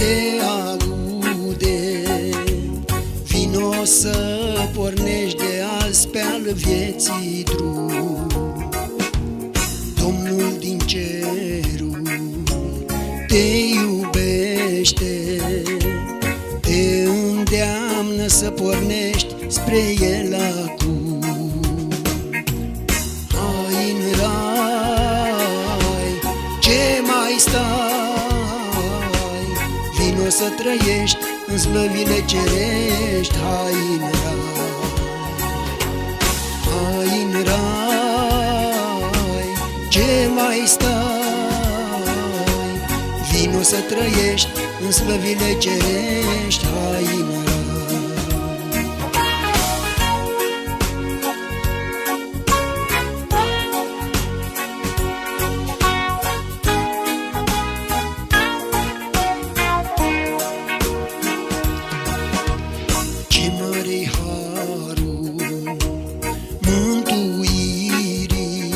se aude. Vino să pornești de azi pe-al vieții drum. Domnul din cerul te iubește, te îndeamnă să pornești spre El acum. Hai în rai, ce mai stai? Vino să trăiești în slăvile cerești. Hai în rai, hai în rai, ce mai stai? Vino să trăiești în slăvile cerești. Hai în rai. Ce mare-i harul mântuirii,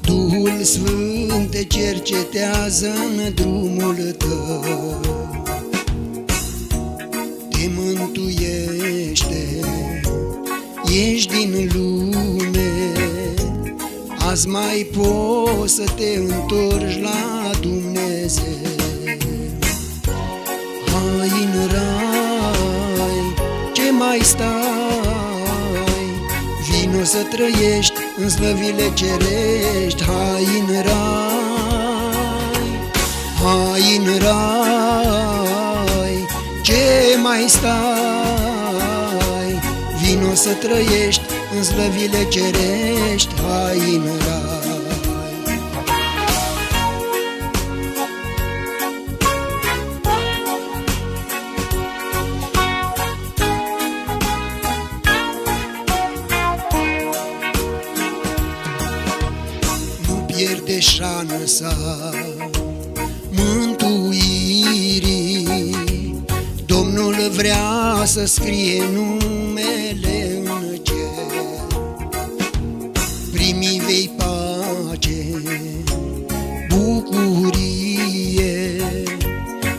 Duhul Sfânt te cercetează în drumul tău. Te mântuiește, ești din lume, azi mai poți să te întorci la Dumnezeu. Hai în rai, ce mai stai? Vino să trăiești în slăvile cerești. Hai în rai, hai în rai, ce mai stai? Vino să trăiești în slăvile cerești. Hai în rai. Pierde șansa mântuirii, Domnul vrea să scrie numele în cer. Primi vei pace, bucurie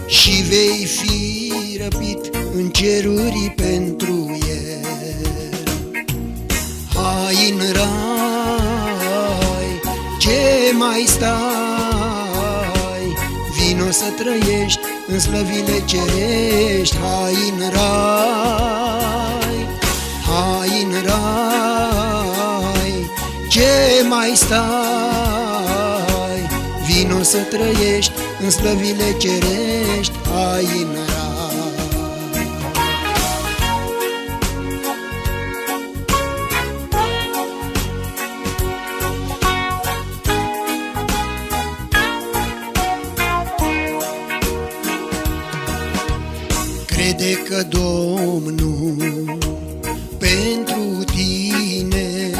și vei fi răpit în ceruri pentru El. Hai în rai, ce mai stai? Vino să trăiești în slăvile cerești. Hai în rai, hai în rai, ce mai stai? Vino să trăiești în slăvile cerești. Hai în rai. Crede că Domnul pentru tine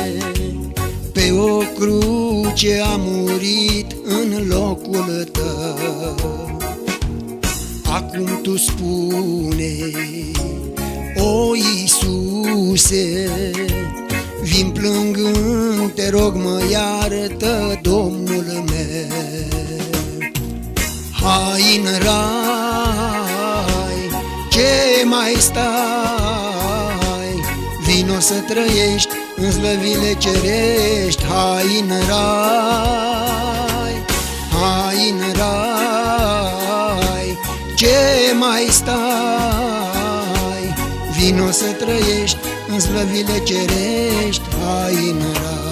pe o cruce a murit în locul tău. Acum tu spune, o Iisuse, vin plângând, te rog, mă iartă, Domnul meu. Hai în rai, ce mai stai? Vino să trăiești în slăvile cerești. Hai în rai, hai în rai, ce mai stai? Vino să trăiești în slăvile cerești. Hai în rai.